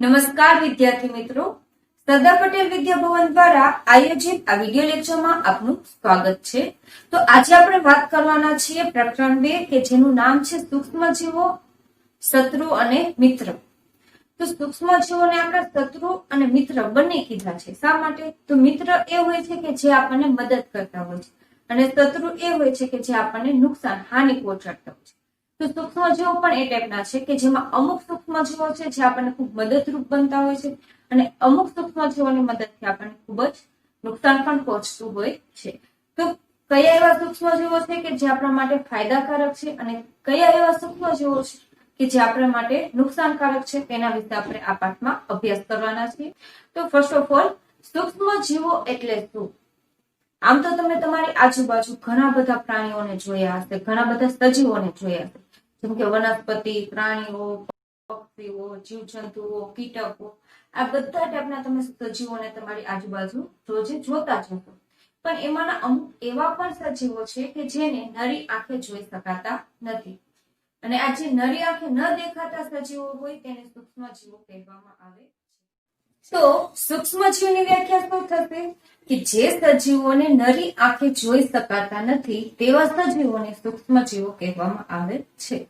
નમસ્કાર વિદ્યાર્થી મિત્રો, સરદાર પટેલ વિદ્યા ભવન દ્વારા આયોજિત આ વિડિયો લેક્ચરમાં આપનું સ્વાગત છે। તો આજે આપણે વાત કરવાના છીએ પ્રકરણ 2 કે જેનું નામ છે સૂક્ષ્મજીવો, શત્રુ અને મિત્ર। તો સૂક્ષ્મજીવોને આપણે શત્રુ અને મિત્ર બંને કીધા છે। શા માટે? તો મિત્ર એ હોય છે કે જે આપણને મદદ કરતા હોય છે અને શત્રુ એ હોય છે કે જે આપણને નુકસાન, હાનિ પહોંચાડતા હોય છે। તો સૂક્ષ્મજીવો પણ એ ટાઈપના છે કે જેમાં અમુક સૂક્ષ્મજીવો છે જે આપણને ખૂબ મદદરૂપ બનતા હોય છે અને અમુક સૂક્ષ્મજીવોની મદદથી આપણને ખૂબ જ નુકસાન પણ પહોંચતું હોય છે। તો કયા એવા સૂક્ષ્મજીવો છે કે જે આપણા માટે ફાયદાકારક છે અને કયા એવા સૂક્ષ્મજીવો છે કે જે આપણા માટે નુકસાનકારક છે, તેના વિશે આપણે આ પાઠમાં અભ્યાસ કરવાના છીએ। તો ફર્સ્ટ ઓફ ઓલ, સૂક્ષ્મજીવો એટલે શું? આમ તો તમે તમારી આજુબાજુ ઘણા બધા પ્રાણીઓને જોયા હશે, ઘણા બધા સજીવોને જોયા હશે, જેમ કે વનસ્પતિ, પ્રાણીઓ, પક્ષીઓ, જીવજંતુઓ, કીટકો, આ બધા ટાઈપના તમે સજીવોને તમારી આજુબાજુ રોજે જોતા જ હશો। પણ એમાંના અમુક એવા પણ સજીવો છે કે જેને નરી આંખે જોઈ શકાતા નથી અને આ જે નરી આંખે ન દેખાતા સજીવો હોય તેને સૂક્ષ્મજીવો કહેવામાં આવે છે। તો સૂક્ષ્મજીવની વ્યાખ્યા શું થશે કે જે સજીવોને નરી આંખે જોઈ શકાતા નથી તેવા સજીવોને સૂક્ષ્મજીવો કહેવામાં આવે છે।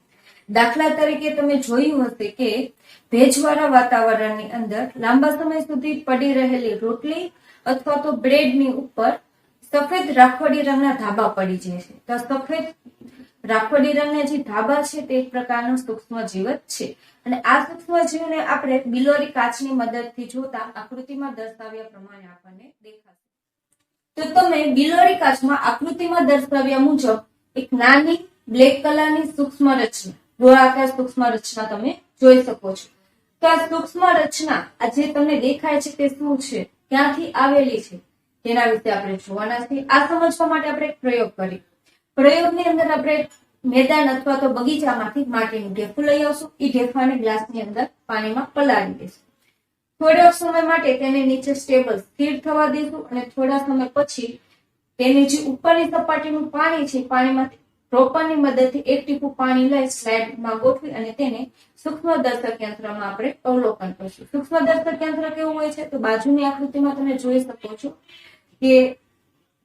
દાખલા તરીકે તમે જોયું હશે કે ભેજવાળા વાતાવરણની અંદર લાંબા સમય સુધી પડી રહેલી રોટલી અથવા તો બ્રેડની ઉપર સફેદ રાખોડી રંગના ધાબા પડી જાય છે। તો સફેદ રાખોડી રંગના જે ધાબા છે તે એક પ્રકારનો સૂક્ષ્મજીવ જ છે અને આ સૂક્ષ્મજીવને આપણે બિલોરી કાચની મદદથી જોતા આકૃતિમાં દર્શાવ્યા પ્રમાણે આપણને દેખાશે। તો તમે બિલોરી કાચમાં આકૃતિમાં દર્શાવ્યા મુજબ એક નાની બ્લેક કલરની સૂક્ષ્મ રચના, ગોળાકાર સૂક્ષ્મ રચના તમે જોઈ શકો છો। તો આ સૂક્ષ્મ રચના આ જે તમને દેખાય છે તે શું છે, ક્યાંથી આવેલી છે, તેના વિશે આપણે જોવાના છીએ। આ સમજવા માટે આપણે એક પ્રયોગ કરીએ। પ્રયોગની અંદર આપણે મેદાન અથવા તો બગીચામાંથી માટીનું ઢેફું લઈ આવશું। એ ઢેફાને ગ્લાસની અંદર પાણીમાં પલાળી દઈશું। થોડોક સમય માટે તેને નીચે સ્ટેબલ સ્થિર થવા દઈશું અને થોડા સમય પછી તેની જે ઉપરની સપાટીનું પાણી છે, પાણીમાંથી ડ્રોપરની મદદથી એક ટીપું પાણી લઈ સ્લાઇડમાં ગોઠવી અને તેને સૂક્ષ્મદર્શક યંત્રમાં આપણે અવલોકન કરીશું। સૂક્ષ્મદર્શક યંત્ર કેવું હોય છે? તો બાજુની આકૃતિમાં તમે જોઈ શકો છો કે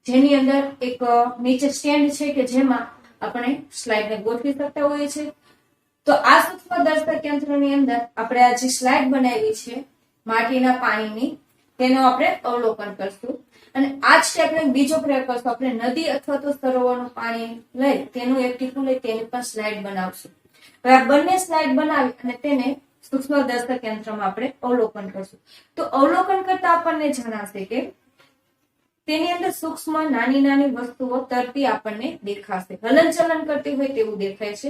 જેની અંદર એક નીચે સ્ટેન્ડ છે કે જેમાં આપણે સ્લાઇડને ગોઠવી શકતા હોઈએ છીએ। તો આ સૂક્ષ્મદર્શક યંત્રની અંદર આપણે આ જે સ્લાઇડ બનાવી છે માટીના પાણીની, તેનો આપણે અવલોકન કરશું અને આ જ ટાઈપનો બીજો પ્રયોગ કરશું। આપણે નદી અથવા તો સરોવરનું પાણી લઈ તેનું એક ટીપું લઈ તેની પર સ્લાઇડ બનાવશું। હવે આ બંને સ્લાઇડ બનાવી અને તેને સૂક્ષ્મદર્શક યંત્રમાં આપણે અવલોકન કરશું। તો અવલોકન કરતા આપણને જણાશે કે તેની અંદર સૂક્ષ્મ નાની નાની વસ્તુઓ તરતી આપણને દેખાશે, હલનચલન કરતી હોય તેવું દેખાય છે।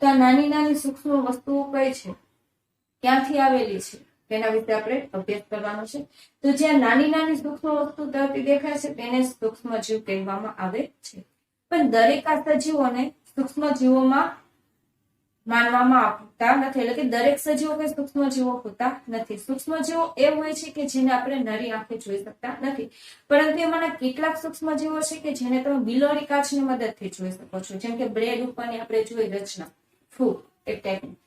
તો આ નાની નાની સૂક્ષ્મ વસ્તુઓ કઈ છે, ક્યાંથી આવેલી છે, તેના વિશે આપણે અભ્યાસ કરવાનો છે। તો જ્યાં નાની નાની સૂક્ષ્મ વસ્તુ તરતી દેખાય છે તેને સૂક્ષ્મજીવ કહેવામાં આવે છે। પણ દરેક આ સજીવોને સૂક્ષ્મજીવોમાં માનવામાં આવતા નથી, એટલે કે દરેક સજીવો કે સૂક્ષ્મજીવો હોતા નથી। સૂક્ષ્મજીવો એ હોય છે કે જેને આપણે નરી આંખે જોઈ શકતા નથી, પરંતુ એમાંના કેટલાક સૂક્ષ્મજીવો છે કે જેને તમે બિલોરી કાચની મદદથી જોઈ શકો છો। જેમ કે બ્રેડ ઉપરની આપણે જોઈ રચના, ફૂગ એક ટાઈપની,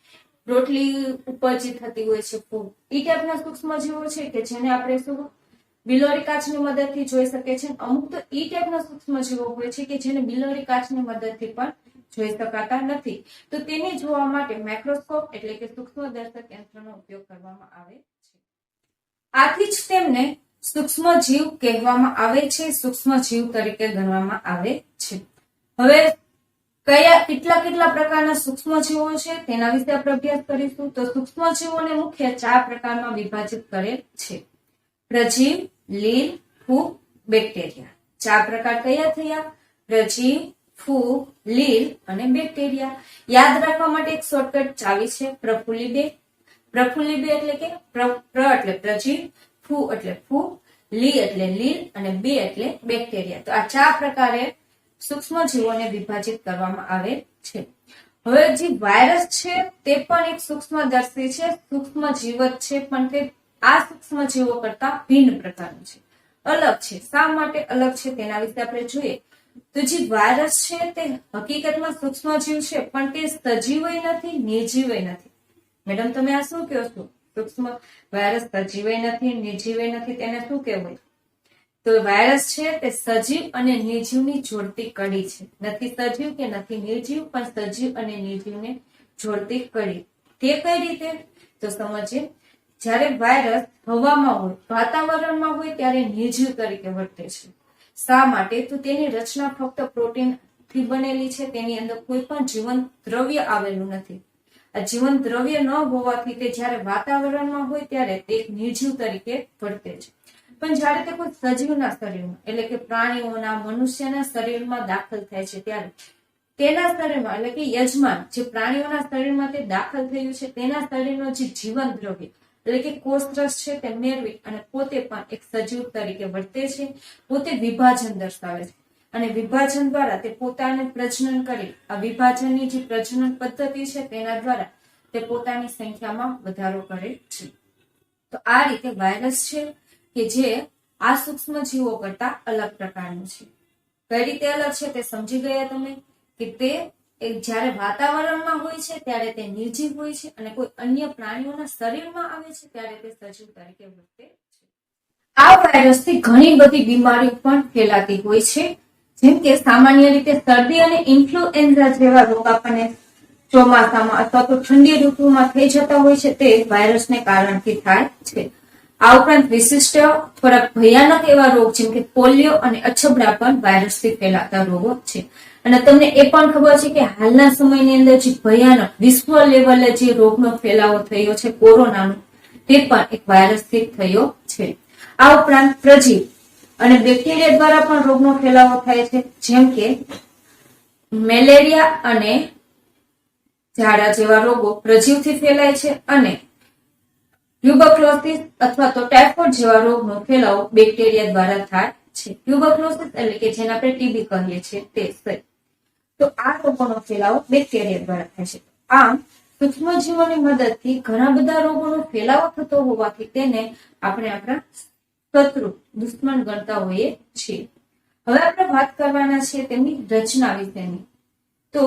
રોટલી ઉપર જે થતી હોય છે ફૂગ, એ ટાઈપના સૂક્ષ્મજીવો છે કે જેને આપણે શું બિલોરી કાચની મદદથી જોઈ શકીએ છીએ। અમુક તો એ ટાઈપના સૂક્ષ્મજીવો હોય છે કે જેને બિલોરી કાચની મદદથી પણ જોઈ શકાતા નથી। તો તેને જોવા માટે માઇક્રોસ્કોપ એટલે કે સૂક્ષ્મદર્શક યંત્રનો ઉપયોગ કરવામાં આવે છે। આથી જ તેમને સૂક્ષ્મજીવ કહેવામાં આવે છે, સૂક્ષ્મજીવ તરીકે ગણવામાં આવે છે। હવે કેટલા પ્રકારના સૂક્ષ્મજીવો છે તેના વિશે આપણે અભ્યાસ કરીશું। તો સૂક્ષ્મજીવોને મુખ્ય 4 પ્રકારમાં વિભાજિત કરેલ છે: પ્રજીવ, લીલ, ફૂગ, બેક્ટેરિયા। 4 પ્રકાર કયા થયા? પ્રજીવ, ફૂગ, લીલ અને બેક્ટેરિયા। યાદ રાખવા માટે એક શોર્ટકટ ચાવી છે, પ્રફુલ્લી 2। પ્રફુલ્લી 2 એટલે કે પ્ર એટલે પ્રજીવ, ફૂ એટલે ફૂગ, લી એટલે લીલ અને બે એટલે બેક્ટેરિયા। તો આ 4 પ્રકારે સૂક્ષ્મજીવોને વિભાજિત કરવામાં આવે છે। હવે જે વાયરસ છે તે પણ એક સૂક્ષ્મદર્શી છે, સૂક્ષ્મજીવ જ છે, પણ તે આ સૂક્ષ્મજીવો કરતા ભિન્ન પ્રકારનું છે, અલગ છે। શા માટે અલગ છે તેના વિશે આપણે જોઈએ। તો જે વાયરસ છે તે હકીકતમાં સૂક્ષ્મજીવ છે, પણ તે સજીવય નથી, નિર્જીવય નથી। મેડમ તમે આ શું કહો છો? સૂક્ષ્મ વાયરસ સજીવે નથી, નિર્જીવે નથી, તેને શું કહેવાય? તો વાયરસ છે તે સજીવ અને નિર્જીવની જોડતી કડી છે. નથી સજીવ કે નથી નિર્જીવ, પણ સજીવ અને નિર્જીવને જોડતી કડી. તે કઈ રીતે? તો સમજીએ. જ્યારે વાયરસ હવામાં હોય, વાતાવરણમાં હોય ત્યારે નિર્જીવ તરીકે વર્તે છે. શા માટે? તો તેની રચના ફક્ત પ્રોટીન થી બનેલી છે. તેની અંદર કોઈ પણ જીવંત દ્રવ્ય આવેલું નથી. આ જીવંત દ્રવ્ય ન હોવાથી તે જ્યારે વાતાવરણમાં હોય ત્યારે તે નિર્જીવ તરીકે વર્તે છે. પણ જ્યારે તે કોઈ સજીવના શરીરમાં એટલે કે પ્રાણીઓના, મનુષ્યના શરીરમાં દાખલ થાય છે ત્યારે તેના શરીરમાં એટલે કે યજમાન જે પ્રાણીઓના શરીરમાં તે દાખલ થયું છે તેના શરીરનો જે જીવન દ્રવ્ય એટલે કે કોષરસ છે તે મેળવી અને પોતે પણ એક સજીવ તરીકે વર્તે છે. પોતે વિભાજન દર્શાવે છે અને વિભાજન દ્વારા તે પોતાને પ્રજનન કરી આ વિભાજનની જે પ્રજનન પદ્ધતિ છે તેના દ્વારા તે પોતાની સંખ્યામાં વધારો કરે છે. તો આ રીતે વાયરસ છે કે જે આ સૂક્ષ્મ જીવો કરતા અલગ પ્રકારનું છે. કઈ રીતે અલગ છે તે સમજી ગયા તમે કે તે જ્યારે વાતાવરણમાં હોય છે ત્યારે તે નિર્જીવ હોય છે અને કોઈ અન્ય પ્રાણીઓના શરીરમાં આવે છે ત્યારે તે સજીવ તરીકે વર્તે છે. આ વાયરસથી ઘણી બધી બીમારીઓ પણ ફેલાતી હોય છે. જેમ કે સામાન્ય રીતે શરદી અને ઇન્ફ્લુએન્ઝા જેવા રોગ આપણને ચોમાસામાં અથવા તો ઠંડી ઋતુમાં થઈ જતા હોય છે તે વાયરસને કારણથી થાય છે. આ ઉપરાંત વિશિષ્ટ થોડાક ભયાનક એવા રોગ જેમ કે પોલિયો અને અછબડા પણ વાયરસથી ફેલાતા રોગો છે. અને તમને એ પણ ખબર છે કે હાલના સમયની અંદર જે ભયાનક વિશ્વ લેવલે જે રોગનો ફેલાવો થયો છે કોરોનાનો, તે પણ એક વાયરસથી થયો છે. આ ઉપરાંત પ્રજીવ અને બેક્ટેરિયા દ્વારા પણ રોગનો ફેલાવો થાય છે. જેમ કે મેલેરિયા અને ઝાડા જેવા રોગો પ્રજીવથી ફેલાય છે અને ટ્યુબરક્લોસિસ અથવા તો ટાઇફોઇડ જેવા રોગનો ફેલાવો બેક્ટેરિયા દ્વારા થાય છે. ટ્યુબરક્લોસિસ એટલે કે જેને આપણે ટીબી કહીએ છીએ તે. તો આ રોગોનો ફેલાવો બેક્ટેરિયા દ્વારા થાય છે. આમ સૂક્ષ્મજીવોની મદદથી ઘણા બધા રોગોનો ફેલાવો થતો હોવાથી તેને આપણે આપણા શત્રુ, દુશ્મન ગણતા હોઈએ છીએ. હવે આપણે વાત કરવાના છીએ તેમની રચના વિશેની. તો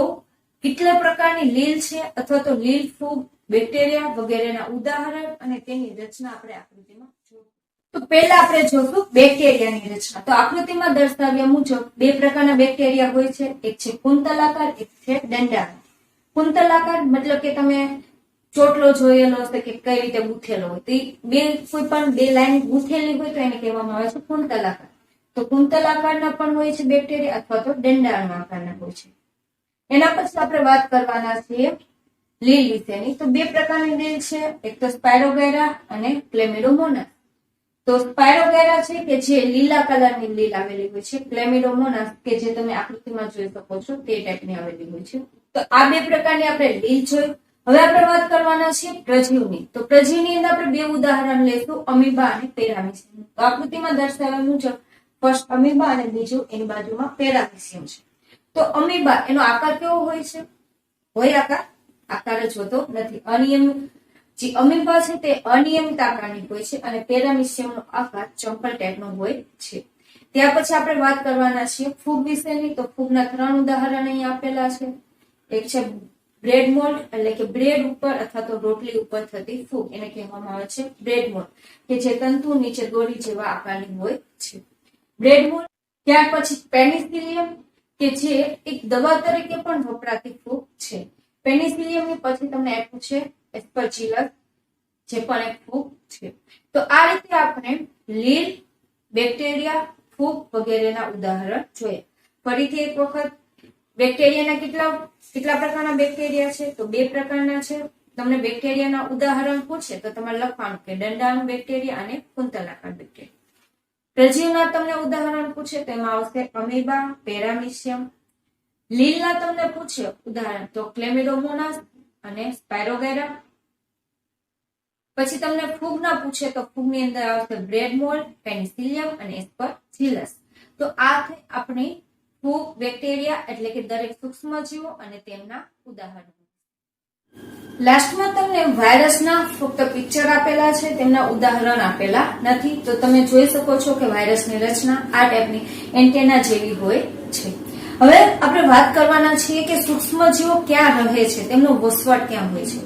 કેટલા પ્રકારની લીલ છે અથવા તો લીલ ફૂગ, બેક્ટેરિયા વગેરેના ઉદાહરણ અને તેની રચના આપણે આકૃતિમાં જોઈશું. તો પહેલા આપણે જોશું બેક્ટેરિયાની રચના. તો આકૃતિમાં દર્શાવ્યા મુજબ બે પ્રકારના બેક્ટેરિયા હોય છે. એક છે કુંતલાકાર, એક છે દંડાકાર. કુંતલાકાર મતલબ કે તમે ચોટલો જોયેલો હશે કે કઈ રીતે ગૂંથેલો હોય, તે કોઈ પણ બે લાઈન ગૂંથેલી હોય તો એને કહેવામાં આવે છે કુંતલાકાર. તો કુંતલાકારના પણ હોય છે બેક્ટેરિયા અથવા તો દંડાળના આકારના હોય છે. એના પછી આપણે વાત કરવાના છીએ લીલ વિશેની. તો બે પ્રકારની લીલ છે, એક તો સ્પાયરોગેરા અને ક્લેમિડોમોનાસ. તો સ્પાયરોગેરા છે કે જે લીલા કલરની લીલ આવેલી હોય છે. ક્લેમિડોમોનાસ કે જે તમે આકૃતિમાં જોઈ શકો છો તે ટાઈપની આવેલી હોય છે. તો આ બે પ્રકારની આપણે લીલ જોઈ. હવે આપણે વાત કરવાના છીએ પ્રજીવની. તો પ્રજીવની અંદર આપણે બે ઉદાહરણ લઈશું, અમીબા અને પેરામીશિયમ. તો આકૃતિમાં દર્શાવ્યા મુજબ ફર્સ્ટ અમીબા અને બીજું એની બાજુમાં પેરામીશિયમ છે. તો અમીબા એનો આકાર કેવો હોય છે? હોય આકાર જ હોતો નથી. અનિયમિત જે અમીબા છે તે અનિયમિત આકારની હોય છે અને પેરામીશિયમનો આકાર ચંપલ ટાઈપનો હોય છે. ત્યાર પછી આપણે વાત કરવાના છીએ ફૂગ વિશેની. તો ફૂગના 3 ઉદાહરણ અહીં આપેલા છે. એક છે બ્રેડ મોલ્ડ એટલે કે બ્રેડ ઉપર અથવા તો રોટલી ઉપર થતી ફૂગ, એને કહેવામાં આવે છે બ્રેડ મોલ્ડ, કે જે તંતુ નીચે દોરી જેવા આકારની હોય છે. Bread mould. ત્યાર પછી પેનિસિલિયમ કે જે એક દવા તરીકે પણ વપરાતી ફૂગ છે. પેનિસિલિયમની પછી તમને આપ્યું છે એસ્પરજીલસ, જે પણ એક ફૂગ છે. તો આ રીતે આપણે લીલ, બેક્ટેરિયા, ફૂગ વગેરેના ઉદાહરણ જોઈએ. ફરીથી એક વખત બેક્ટેરિયાના કેટલા પ્રકારના બેક્ટેરિયા છે? તો 2 પ્રકારના છે. તમને બેક્ટેરિયાના ઉદાહરણ પૂછે તો તમારે લખવાનું કે દંડાણુ બેક્ટેરિયા અને કુંતલાકાર બેક્ટેરિયા. પ્રજીવના તમને ઉદાહરણ પૂછે તો એમાં આવશે અમીબા, પેરામીશિયમ. લીલના તમને પૂછે ઉદાહરણ તો ક્લેમિડોમોનાસ અને સ્પાયરોગેરા. પછી તમને ફૂગના પૂછે તો ફૂગની અંદર આવશે બ્રેડ મોલ્ડ, પેનિસિલિયમ અને એસ્પરજીલસ. તો આ થઈ આપણી ફૂગ, બેક્ટેરિયા એટલે કે દરેક સૂક્ષ્મજીવો અને તેમના ઉદાહરણો. લાસ્ટમાં તમને વાયરસના ફક્ત પિક્ચર આપેલા છે, તેમના ઉદાહરણ આપેલા નથી. તો તમે જોઈ શકો છો કે વાયરસની રચના આ ટાઈપની એન્ટેના જેવી હોય છે. હવે આપણે વાત કરવાના છીએ કે સૂક્ષ્મજીવો ક્યાં રહે છે, તેમનો વસવાટ ક્યાં હોય છે.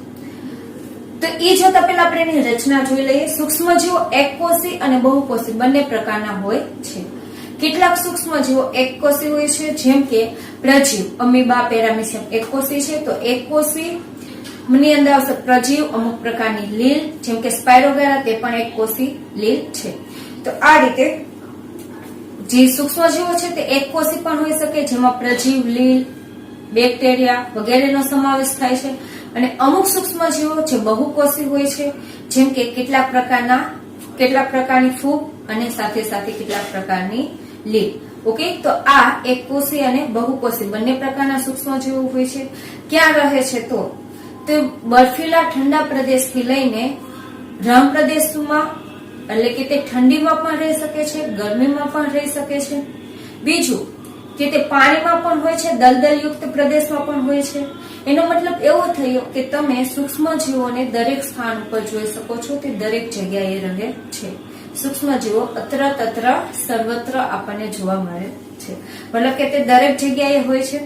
તો એ જોતા પહેલા આપણે એની રચના જોઈ લઈએ. સૂક્ષ્મજીવો એકકોષી અને બહુકોષી બંને પ્રકારના હોય છે. કેટલાક સૂક્ષ્મજીવો એકકોષી હોય છે, જેમ કે પ્રજીવ, અમીબા, પેરામીશિયમ એકકોષી છે. તો એકકોષી ની અંદર આવશે પ્રજીવ, અમુક પ્રકારની લીલ, જેમ કે સ્પાયરોગેરા, તે પણ એકકોષી લીલ છે. તો આ રીતે જે સૂક્ષ્મજીવો છે તે એકકોષી પણ હોઈ શકે, જેમાં પ્રજીવ, લીલ, બેક્ટેરિયા વગેરેનો સમાવેશ થાય છે. અને અમુક સૂક્ષ્મજીવો જે બહુકોષી હોય છે, જેમ કે કેટલાક પ્રકારની ફૂગ અને સાથે સાથે કેટલાક પ્રકારની લીલ. ઓકે, તો આ એકકોષી અને બહુકોષી બંને પ્રકારના સૂક્ષ્મજીવો હોય છે. ક્યાં રહે છે? તો તે બર્ફીલા ઠંડા પ્રદેશથી લઈને રણ પ્રદેશમાં, એટલે કે તે ઠંડીમાં પણ રહી શકે છે, ગરમીમાં પણ રહી શકે છે. બીજું કે તે પાણીમાં પણ હોય છે, દલદલયુક્ત પ્રદેશમાં પણ હોય છે. એનો મતલબ એવો થયો કે તમે સૂક્ષ્મજીવોને દરેક સ્થાન ઉપર જોઈ શકો છો, તે દરેક જગ્યાએ રહે છે. સૂક્ષ્મજીવો અત્ર તત્ર સર્વત્ર આપણને જોવા મળે છે, મતલબ કે તે દરેક જગ્યાએ હોય છે.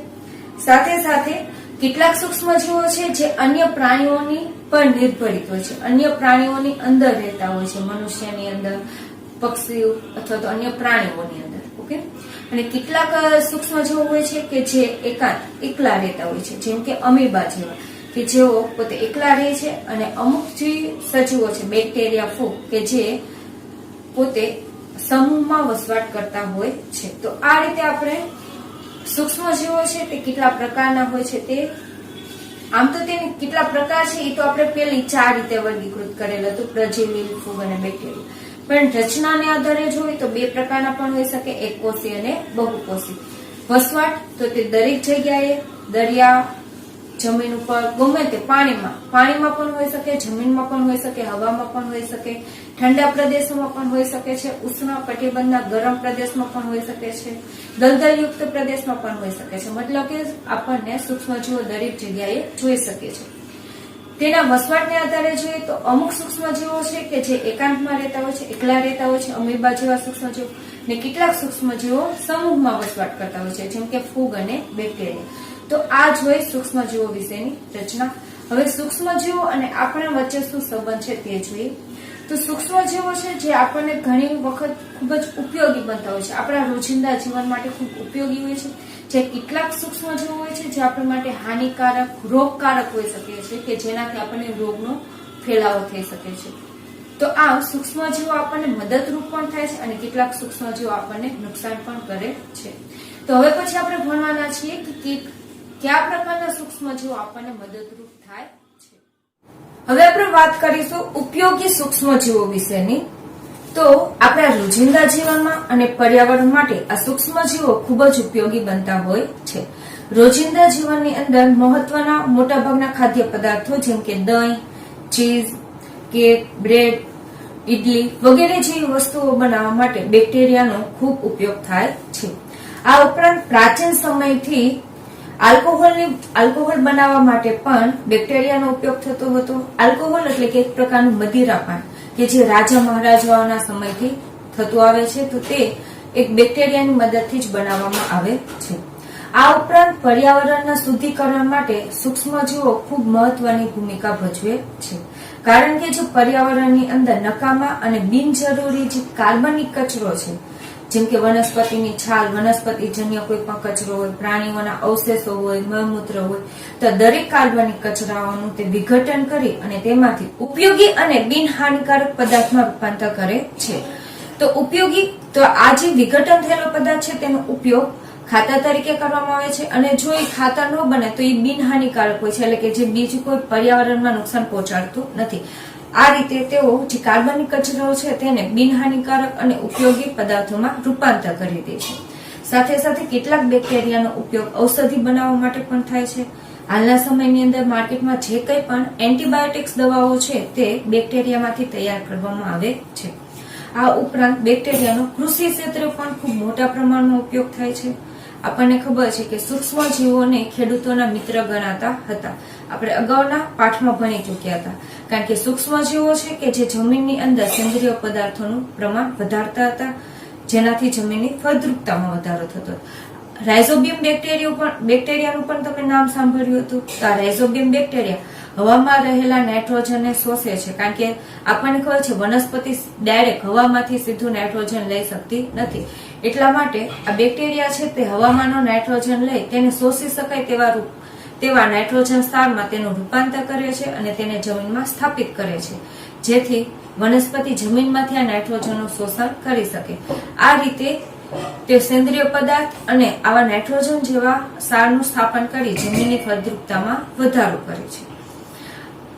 સાથે સાથે કેટલાક સૂક્ષ્મજીવો છે જે અન્ય પ્રાણીઓની પર નિર્ભરિત હોય છે, અન્ય પ્રાણીઓની અંદર રહેતા હોય છે, મનુષ્યની અંદર, પક્ષીઓ અથવા તો અન્ય પ્રાણીઓની અંદર. ઓકે, અને કેટલાક સૂક્ષ્મજીવો હોય છે કે જે એકલા રહેતા હોય છે, જેમ કે અમીબા જેવા, કે જેઓ પોતે એકલા રહે છે. અને અમુક જે સજીવો છે, બેક્ટેરિયા, ફૂગ, કે જે પોતે સમૂહમાં વસવાટ કરતા હોય છે. તો આ રીતે આપણે સૂક્ષ્મજીવો છે તે કેટલા પ્રકારના હોય છે, તે આમ તો તેને કેટલા પ્રકાર છે એ તો આપણે પેલી 4 રીતે વર્ગીકૃત કરેલ હતું, પ્રજીવ, લીલ, ફૂગ અને બેક્ટેરિયા. પણ રચનાને આધારે જોઈએ તો 2 પ્રકારના પણ હોઈ શકે, એકકોષી અને બહુકોષી. વસવાટ તો તે દરેક જગ્યાએ, દરિયા, જમીન ઉપર, ગમે તે પાણીમાં પણ હોઈ શકે, જમીનમાં પણ હોઈ શકે, હવામાં પણ હોઈ શકે, ઠંડા પ્રદેશોમાં પણ હોઈ શકે છે, ઉષ્ણ કટિબંધના ગરમ પ્રદેશમાં પણ હોઈ શકે છે, દલદલયુક્ત પ્રદેશમાં પણ હોઈ શકે છે. મતલબ કે આપણને સૂક્ષ્મજીવો દરેક જગ્યાએ જોઈ શકે છે. તેના વસવાટને આધારે જોઈએ તો અમુક સૂક્ષ્મજીવો છે કે જે એકાંતમાં રહેતા હોય છે, એકલા રહેતા હોય છે, અમીબા જેવા સૂક્ષ્મજીવો, ને કેટલાક સૂક્ષ્મજીવો સમૂહમાં વસવાટ કરતા હોય છે, જેમ કે ફૂગ અને બેક્ટેરિયા. તો આ જોઈ સૂક્ષ્મજીવો વિશેની રચના. હવે સૂક્ષ્મજીવો અને આપણા વચ્ચે શું સંબંધ છે તે જોઈએ. તો સૂક્ષ્મજીવો છે જે આપણને ઘણી વખત ખૂબ જ ઉપયોગી બનતા હોય છે, આપણા રોજિંદા જીવન માટે ખૂબ ઉપયોગી હોય છે. જે કેટલાક સૂક્ષ્મજીવો હોય છે જે આપણા માટે હાનિકારક, રોગકારક હોઈ શકે છે, કે જેનાથી આપણને રોગનો ફેલાવો થઈ શકે છે. તો આ સૂક્ષ્મજીવો આપણને મદદરૂપ પણ થાય છે અને કેટલાક સૂક્ષ્મજીવો આપણને નુકસાન પણ કરે છે. તો હવે પછી આપણે ભણવાના છીએ કે કયા પ્રકારના સૂક્ષ્મજીવો આપણને મદદરૂપ થાય છે. હવે આપણે વાત કરીશું ઉપયોગી સૂક્ષ્મજીવો વિશેની. તો આપણા રોજિંદા જીવનમાં અને પર્યાવરણ માટે આ સૂક્ષ્મજીવો ખૂબ જ ઉપયોગી બનતા હોય છે. રોજિંદા જીવનની અંદર મહત્વના મોટાભાગના ખાદ્ય પદાર્થો જેમ કે દહીં, ચીઝ, કેક, બ્રેડ, ઇડલી વગેરે જેવી વસ્તુઓ બનાવવા માટે બેક્ટેરિયાનો ખૂબ ઉપયોગ થાય છે. આ ઉપરાંત પ્રાચીન સમયથી આલ્કોહોલ બનાવવા માટે પણ બેક્ટેરિયાનો ઉપયોગ થતો હતો. આલ્કોહોલ એટલે કે એક પ્રકારનું મદિરાપાન કે જે રાજા મહારાજાઓના સમયથી થતું આવે છે. તો તે એક બેક્ટેરિયાની મદદથી જ બનાવવામાં આવે છે. આ ઉપરાંત પર્યાવરણના શુદ્ધિકરણ માટે સૂક્ષ્મજીવો ખૂબ મહત્વની ભૂમિકા ભજવે છે, કારણ કે જો પર્યાવરણની અંદર નકામા અને બિનજરૂરી જે કાર્બનિક કચરો છે, જેમ કે વનસ્પતિની છાલ, વનસ્પતિજન્ય કોઈ પણ કચરો હોય, પ્રાણીઓના અવશેષો હોય, મળમૂત્ર હોય, તો દરેક કાર્બનિક કચરાઓનું તે વિઘટન કરી અને તેમાંથી ઉપયોગી અને બિનહાનિકારક પદાર્થમાં રૂપાંતર કરે છે. તો આ જે વિઘટન થયેલો પદાર્થ છે તેનો ઉપયોગ ખાતર તરીકે કરવામાં આવે છે, અને જો એ ખાતર ન બને તો એ બિનહાનિકારક હોય છે, એટલે કે જે બીજું કોઈ પર્યાવરણમાં નુકસાન પહોંચાડતું નથી. આ રીતે તેઓ જે કાર્બનિક કચરો છે તેને બિનહાનિકારક અને ઉપયોગી પદાર્થોમાં રૂપાંતર કરી દે છે. સાથે સાથે કેટલાક બેક્ટેરિયાનો ઉપયોગ ઔષધિ બનાવવા માટે પણ થાય છે. હાલના સમયની અંદર માર્કેટમાં જે કંઈ પણ એન્ટીબાયોટિક્સ દવાઓ છે તે બેક્ટેરિયામાંથી તૈયાર કરવામાં આવે છે. આ ઉપરાંત બેક્ટેરિયાનો કૃષિ ક્ષેત્રે પણ ખૂબ મોટા પ્રમાણમાં ઉપયોગ થાય છે. આપણને ખબર છે કે સૂક્ષ્મજીવોને ખેડૂતોના મિત્ર ગણાતા હતા. આપણે અગાઉના પાઠમાં ભણી ચૂક્યા હતા, કારણ કે સૂક્ષ્મજીવો છે કે જે જમીનની અંદર સેન્દ્રિય પદાર્થોનું પ્રમાણ વધારતા હતા, જેનાથી જમીનની ફળદ્રુપતામાં વધારો થતો. રાઇઝોબિયમ બેક્ટેરિયાનું પણ તમે નામ સાંભળ્યું હતું. તો આ રાઇઝોબિયમ બેક્ટેરિયા હવામાં રહેલા નાઇટ્રોજનને શોષે છે, કારણ કે આપણને ખબર છે વનસ્પતિ ડાયરેક્ટ હવામાંથી સીધું નાઇટ્રોજન લઈ શકતી નથી. એટલા માટે આ બેક્ટેરિયા છે તે હવામાંનો નાઇટ્રોજન લઈ તેને શોષી શકાય તેવા નાઇટ્રોજન ક્ષારમાં તેનું રૂપાંતર કરે છે અને તેને જમીનમાં સ્થાપિત કરે છે, જેથી વનસ્પતિ જમીનમાંથી આ નાઇટ્રોજનનું શોષણ કરી શકે. આ રીતે તે સેન્દ્રિય પદાર્થ અને આવા નાઇટ્રોજન જેવા ક્ષારનું સ્થાપન કરી જમીનની ફળદ્રુપતામાં વધારો કરે છે.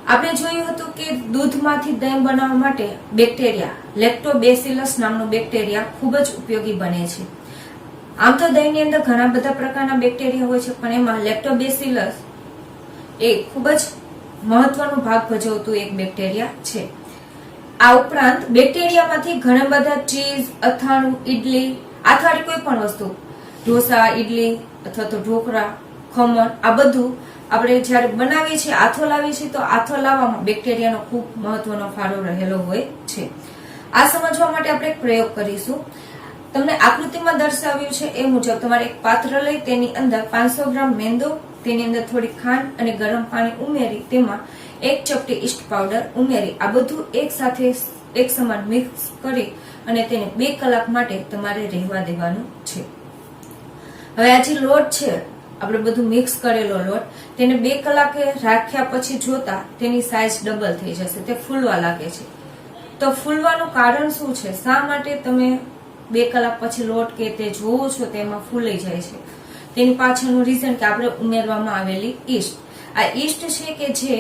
આપણે જોયું હતું કે દૂધમાંથી દહીં બનાવવા માટે બેક્ટેરિયા લેક્ટોબેસિલસ નામનો બેક્ટેરિયા ખૂબ જ ઉપયોગી બને છે. આમ તો દહીંની અંદર ઘણા બધા પ્રકારના બેક્ટેરિયા હોય છે, પણ એમાં લેક્ટોબેસિલસ એ ખૂબ જ મહત્વનો ભાગ ભજવતું એક બેક્ટેરિયા છે. આ ઉપરાંત બેક્ટેરિયામાંથી ઘણા બધા ચીઝ, અથાણું, ઈડલી, આથાળી કોઈ પણ વસ્તુ, ઢોસા, ઈડલી અથવા તો ઢોકળા, ખમણ, આ બધું આપણે જયારે બનાવીએ છીએ, આથો લાવીએ છીએ, તો આથો લાવવામાં બેક્ટેરિયાનો ખૂબ મહત્વનો ફાળો રહેલો હોય છે. આ સમજવા માટે આપણે એક પ્રયોગ કરીશું. તમને આકૃતિમાં દર્શાવ્યું છે એ મુજબ તમારે એક પાત્ર લઈ તેની અંદર 500 ગ્રામ મેંદો, તેની અંદર થોડી ખાંડ અને ગરમ પાણી ઉમેરી તેમાં 1 ચપટી ઈસ્ટ પાવડર ઉમેરી આ બધું એક સાથે એક સમાન મિક્સ કરી અને તેને 2 કલાક માટે તમારે રહેવા દેવાનું છે. હવે આ જે લોટ છે, આપણે બધું મિક્સ કરેલો લોટ, તેને 2 કલાકે રાખ્યા પછી જોતા તેની સાઈઝ ડબલ થઈ જશે, તે ફૂલવા લાગે છે. તો ફૂલવાનું કારણ શું છે? શા માટે તમે 2 કલાક પછી લોટ કે તે જોવો છો તેમાં ફૂલાઈ જાય છે? તેની પાછળનું રીઝન કે આપણે ઉમેરવામાં આવેલી ઈસ્ટ. આ ઈસ્ટ છે કે જે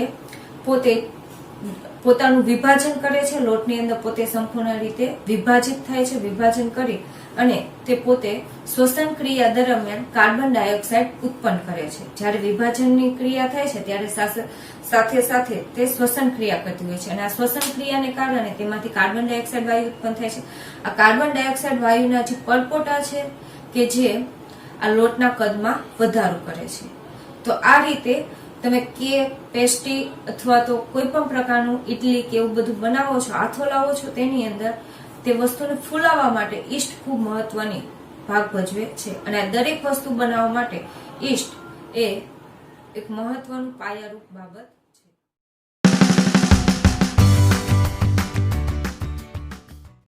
પોતાનું વિભાજન કરે છે, લોટની અંદર પોતે સંપૂર્ણ રીતે વિભાજિત થાય છે. વિભાજન કરી અને તે પોતે શ્વસન ક્રિયા દરમિયાન કાર્બન ડાયોક્સાઇડ ઉત્પન્ન કરે છે. જ્યારે વિભાજનની ક્રિયા થાય છે ત્યારે સાથે સાથે તે શ્વસન ક્રિયા કરતી હોય છે અને આ શ્વસન ક્રિયાને કારણે તેમાંથી કાર્બન ડાયોક્સાઇડ વાયુ ઉત્પન્ન થાય છે. આ કાર્બન ડાયોક્સાઇડ વાયુના જે પરપોટા છે કે જે આ લોટના કદમાં વધારો કરે છે. તો આ રીતે તમે કેક, પેસ્ટ્રી અથવા તો કોઈ પણ પ્રકારનું ઇડલી કે એવું બધું બનાવો છો, આથો લાવો છો, તેની અંદર તે વસ્તુને ફૂલાવવા માટે ઈસ્ટ ખૂબ મહત્વની ભાગ ભજવે છે. અને આ દરેક વસ્તુ બનાવવા માટે ઈસ્ટ એ એક મહત્વનું પાયારૂપ બાબત